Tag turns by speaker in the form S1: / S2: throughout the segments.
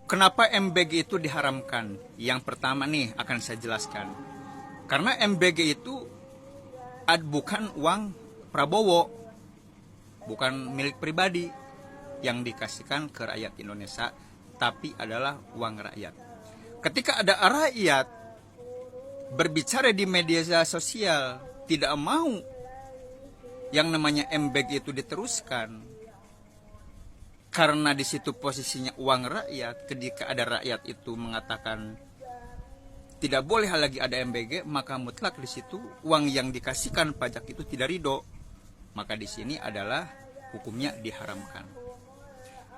S1: Kenapa MBG itu diharamkan? Yang pertama nih akan saya jelaskan. Karena MBG itu bukan uang Prabowo, bukan milik pribadi yang dikasihkan ke rakyat Indonesia, tapi adalah uang rakyat. Ketika ada rakyat berbicara di media sosial tidak mau yang namanya MBG itu diteruskan, karena di situ posisinya uang rakyat, ketika ada rakyat itu mengatakan tidak boleh lagi ada MBG, maka mutlak di situ uang yang dikasihkan pajak itu tidak ridho. Maka di sini adalah hukumnya diharamkan.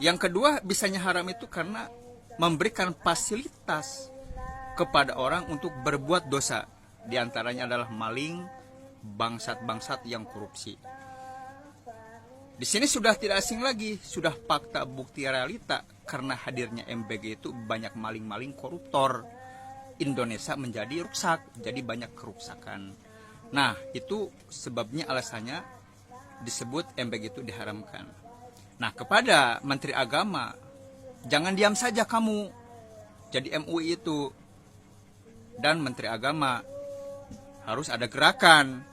S1: Yang kedua, bisanya haram itu karena memberikan fasilitas kepada orang untuk berbuat dosa. Di antaranya adalah maling, bangsat-bangsat yang korupsi. Di sini sudah tidak asing lagi, sudah fakta bukti realita karena hadirnya MBG itu banyak maling-maling koruptor. Indonesia menjadi rusak, jadi banyak kerusakan. Nah, itu sebabnya alasannya disebut MBG itu diharamkan. Nah, kepada Menteri Agama, jangan diam saja kamu jadi MUI itu. Dan Menteri Agama harus ada gerakan,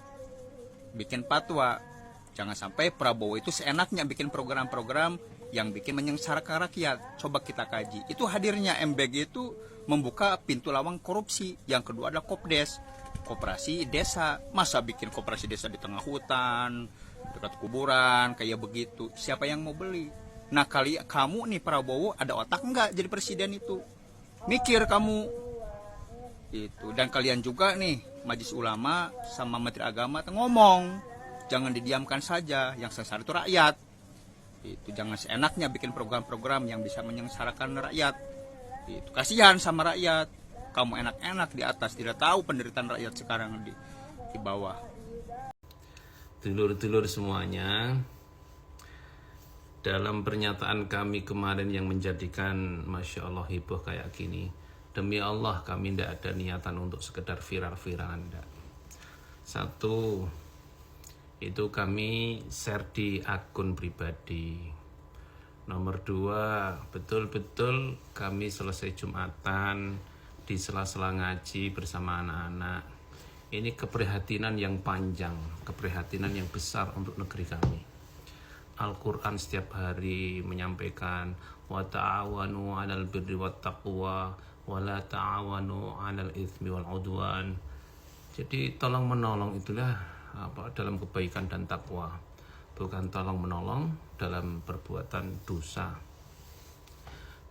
S1: bikin fatwa. Jangan sampai Prabowo itu seenaknya bikin program-program yang bikin menyengsarakan rakyat. Coba kita kaji. Itu hadirnya MBG itu membuka pintu lawang korupsi. Yang kedua adalah Kopdes, koperasi desa. Masa bikin koperasi desa di tengah hutan, dekat kuburan, kayak begitu. Siapa yang mau beli? Nah, kamu nih Prabowo ada otak enggak jadi presiden itu? Mikir kamu. Itu. Dan kalian juga nih, Majelis Ulama sama Menteri Agama ngomong. Jangan didiamkan saja, yang sengsara itu rakyat. Itu jangan seenaknya bikin program-program yang bisa menyengsarakan rakyat. Itu kasihan sama rakyat. Kamu enak-enak di atas, tidak tahu penderitaan rakyat sekarang di bawah.
S2: Dulur-dulur semuanya, dalam pernyataan kami kemarin yang menjadikan Masya Allah heboh kayak gini, demi Allah kami tidak ada niatan untuk sekedar viral-viralan. Satu, itu kami share di akun pribadi. Nomor dua, betul-betul kami selesai Jumatan di sela-sela ngaji bersama anak-anak. Ini keprihatinan yang panjang, keprihatinan yang besar untuk negeri kami. Al-Quran setiap hari menyampaikan wa ta'awanu 'alal birri wat taqwa wa la ta'awanu 'alal itsmi wal 'udwan. Jadi tolong menolong itulah dalam kebaikan dan takwa, bukan tolong menolong dalam perbuatan dosa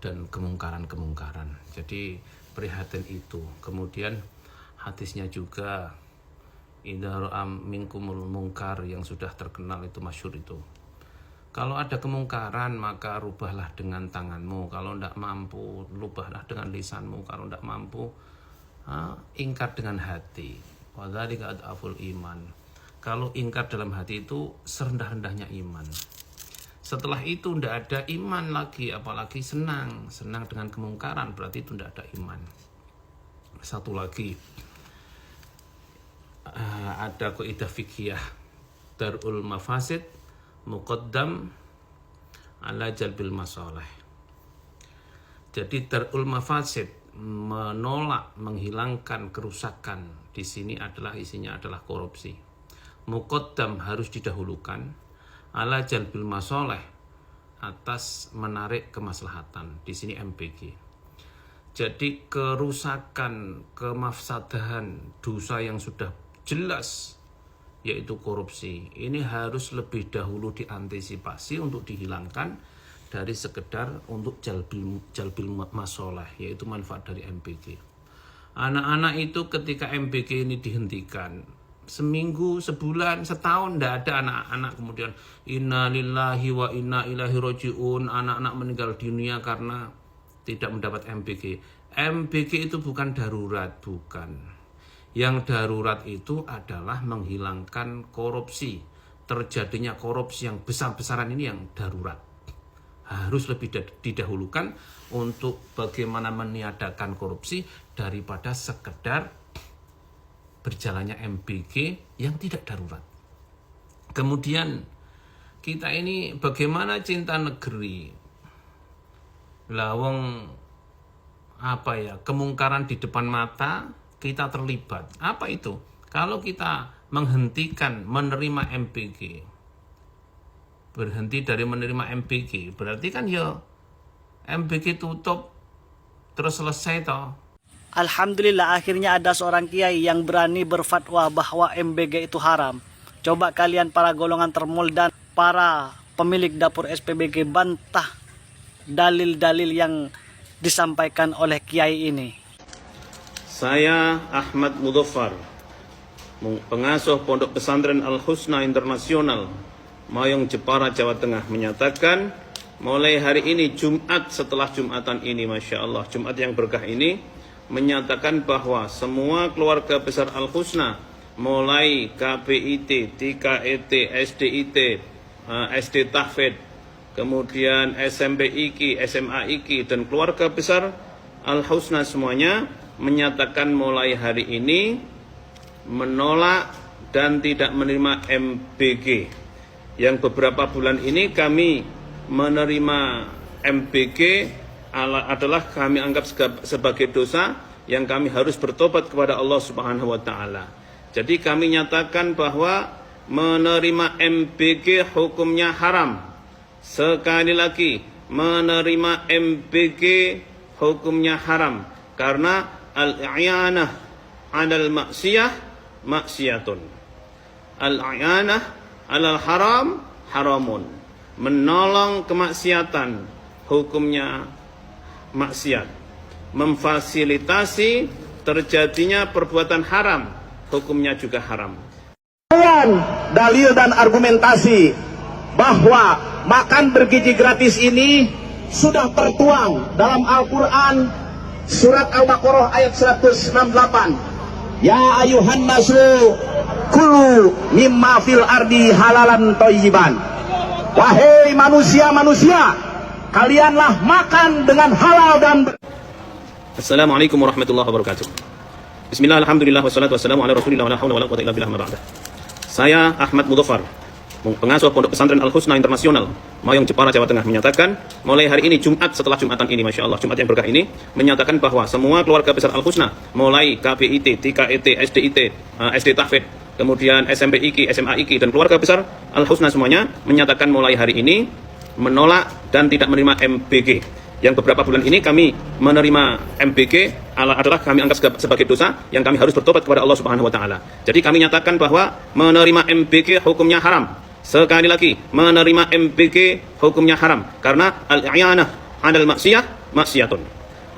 S2: dan kemungkaran-kemungkaran. Jadi prihatin itu. Kemudian hadisnya juga idza ra'a minkumul mungkar yang sudah terkenal itu masyhur itu. Kalau ada kemungkaran maka rubahlah dengan tanganmu. Kalau tidak mampu, rubahlah dengan lisanmu. Kalau tidak mampu, ingkar dengan hati. Wa dzalika adaful iman. Kalau ingkar dalam hati itu serendah-rendahnya iman. Setelah itu tidak ada iman lagi, apalagi senang dengan kemungkaran, berarti itu tidak ada iman. Satu lagi, ada kaidah fikih darul mafasid muqaddam ala jalbil masalih. Jadi darul mafasid, menolak, menghilangkan kerusakan, di sini isinya adalah korupsi. Muqaddam harus didahulukan ala jalbil masalih, atas menarik kemaslahatan. Di sini MBG. Jadi kerusakan, kemafsadahan, dosa yang sudah jelas yaitu korupsi, ini harus lebih dahulu diantisipasi untuk dihilangkan dari sekedar untuk jalbil masalah, yaitu manfaat dari MBG. Anak-anak itu ketika MBG ini dihentikan, seminggu, sebulan, setahun tidak ada anak-anak kemudian inna lillahi wa inna ilaihi roji'un, anak-anak meninggal dunia karena tidak mendapat MBG. MBG itu bukan darurat, bukan. Yang darurat itu adalah menghilangkan korupsi. Terjadinya korupsi yang besar-besaran ini yang darurat. Harus lebih didahulukan untuk bagaimana meniadakan korupsi daripada sekedar berjalannya MBG yang tidak darurat. Kemudian kita ini bagaimana cinta negeri. Lawang kemungkaran di depan mata, kita terlibat. Apa itu? Kalau kita menghentikan menerima MBG, berhenti dari menerima MBG, berarti kan ya MBG tutup terus selesai toh.
S3: Alhamdulillah akhirnya ada seorang kiai yang berani berfatwa bahwa MBG itu haram. Coba kalian para golongan termul dan para pemilik dapur SPBG bantah dalil-dalil yang disampaikan oleh kiai ini.
S2: Saya Ahmad Mudhaffar, pengasuh Pondok Pesantren Al-Husna Internasional, Mayong Jepara, Jawa Tengah, menyatakan mulai hari ini Jumat setelah Jumatan ini, Masya Allah, Jumat yang berkah ini, menyatakan bahwa semua keluarga besar Al-Husna, mulai KPIT, TKET, SDIT, SD Tahfidz, kemudian SMP IKI, SMA IKI, dan keluarga besar Al-Husna semuanya menyatakan mulai hari ini menolak dan tidak menerima MBG. Yang beberapa bulan ini kami menerima MBG adalah kami anggap sebagai dosa yang kami harus bertobat kepada Allah Subhanahu wa taala. Jadi kami nyatakan bahwa menerima MBG hukumnya haram. Sekali lagi, menerima MBG hukumnya haram karena al-i'anah 'alal maksiyah maksiyatun. Al-i'anah 'alal haram haramun. Menolong kemaksiatan hukumnya maksiat. Memfasilitasi terjadinya perbuatan haram hukumnya juga haram.
S4: Dalil dan argumentasi bahwa makan bergizi gratis ini sudah tertuang dalam Al-Quran surat Al-Baqarah ayat 168. Ya ayuhan nasu kulu mimma fil ardi halalan thayyiban. Wahai manusia-manusia, kalianlah makan dengan halal dan
S2: Assalamualaikum warahmatullahi wabarakatuh. Bismillah, alhamdulillah, wassalatu wassalamu ala rasulillah, wa la hawla wa la quwwata illa billah, ma ba'da. Saya Ahmad Mudhaffar, pengasuh Pondok Pesantren Al-Husna Internasional, Mayong Jepara, Jawa Tengah, menyatakan mulai hari ini Jumat setelah Jumatan ini, Masya Allah, Jumat yang berkah ini, menyatakan bahwa semua keluarga besar Al-Husna, mulai KPIT, TKET, SDIT, SD Tahfidz, kemudian SMP IKI, SMA IKI, dan keluarga besar Al-Husna semuanya menyatakan mulai hari ini menolak dan tidak menerima MBG. Yang beberapa bulan ini kami menerima MBG adalah kami anggap sebagai dosa yang kami harus bertobat kepada Allah Subhanahu wa taala. Jadi kami nyatakan bahwa menerima MBG hukumnya haram. Sekali lagi, menerima MBG hukumnya haram karena al-i'anah 'alal maksiyah maksiyatun.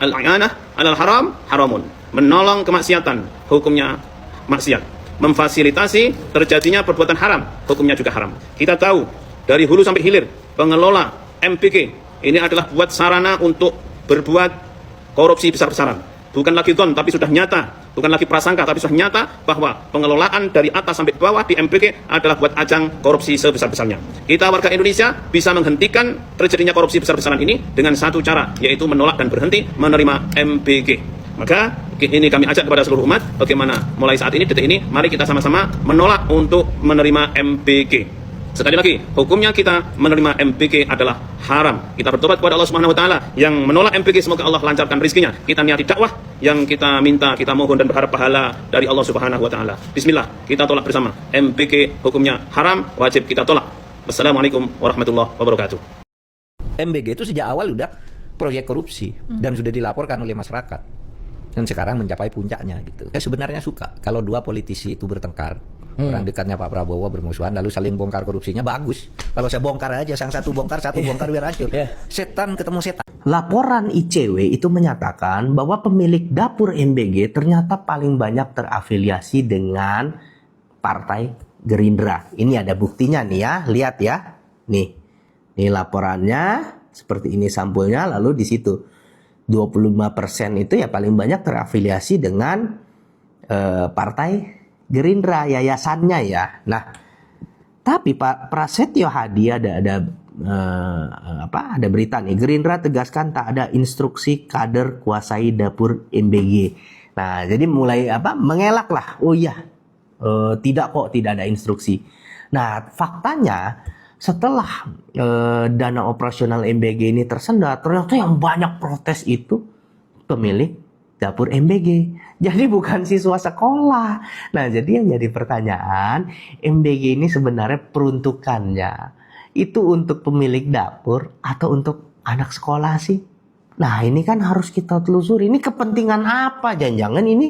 S2: Al-i'anah 'alal haram haramun. Menolong kemaksiatan hukumnya maksiat. Memfasilitasi terjadinya perbuatan haram hukumnya juga haram. Kita tahu dari hulu sampai hilir pengelola MBG ini adalah buat sarana untuk berbuat korupsi besar-besaran. Bukan lagi don, tapi sudah nyata. Bukan lagi prasangka, tapi sudah nyata bahwa pengelolaan dari atas sampai bawah di MBG adalah buat ajang korupsi sebesar-besarnya. Kita warga Indonesia bisa menghentikan terjadinya korupsi besar-besaran ini dengan satu cara, yaitu menolak dan berhenti menerima MBG. Maka ini kami ajak kepada seluruh umat, bagaimana mulai saat ini, detik ini, mari kita sama-sama menolak untuk menerima MBG. Sekali lagi, hukumnya kita menerima MBG adalah haram. Kita bertobat kepada Allah Subhanahu wa taala yang menolak MBG, semoga Allah lancarkan rezekinya. Kita niati dakwah yang kita minta, kita mohon dan berharap pahala dari Allah Subhanahu wa taala. Bismillah, kita tolak bersama. MBG hukumnya haram, wajib kita tolak. Wassalamualaikum warahmatullahi wabarakatuh.
S5: MBG itu sejak awal udah proyek korupsi dan sudah dilaporkan oleh masyarakat. Dan sekarang mencapai puncaknya gitu. Saya sebenarnya suka kalau dua politisi itu bertengkar. Orang dekatnya Pak Prabowo bermusuhan lalu saling bongkar korupsinya, bagus. Kalau saya bongkar aja, sang satu bongkar biar hancur. Setan ketemu setan.
S6: Laporan ICW itu menyatakan bahwa pemilik dapur MBG ternyata paling banyak terafiliasi dengan Partai Gerindra. Ini ada buktinya nih ya, lihat ya. Nih laporannya seperti ini sampulnya, lalu di situ 25% itu ya paling banyak terafiliasi dengan Partai Gerindra, yayasannya ya. Nah, tapi Pak Prasetyo Hadi ada berita nih. Gerindra tegaskan tak ada instruksi kader kuasai dapur MBG. Nah, jadi mulai mengelak lah. Oh iya, tidak ada instruksi. Nah, faktanya setelah dana operasional MBG ini tersendat, ternyata yang banyak protes itu pemilik dapur MBG. Jadi bukan siswa sekolah. Nah, jadi yang jadi pertanyaan, MBG ini sebenarnya peruntukannya itu untuk pemilik dapur atau untuk anak sekolah sih? Nah, ini kan harus kita telusuri. Ini kepentingan apa? Jangan-jangan ini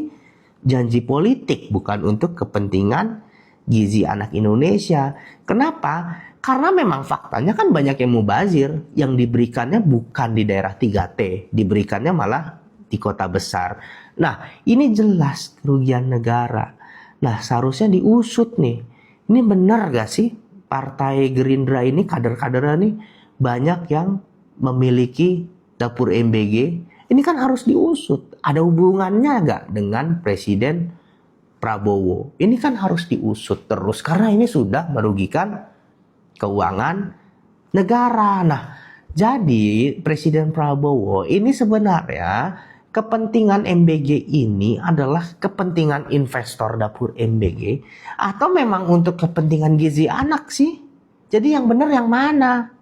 S6: janji politik, bukan untuk kepentingan gizi anak Indonesia. Kenapa? Karena memang faktanya kan banyak yang mubazir, yang diberikannya bukan di daerah 3T, diberikannya malah di kota besar. Nah, ini jelas kerugian negara. Nah, seharusnya diusut nih. Ini benar gak sih Partai Gerindra ini, kader-kadernya nih, banyak yang memiliki dapur MBG? Ini kan harus diusut. Ada hubungannya gak dengan Presiden Prabowo? Ini kan harus diusut terus, karena ini sudah merugikan keuangan negara. Nah, jadi Presiden Prabowo ini sebenarnya kepentingan MBG ini adalah kepentingan investor dapur MBG atau memang untuk kepentingan gizi anak sih? Jadi yang benar yang mana?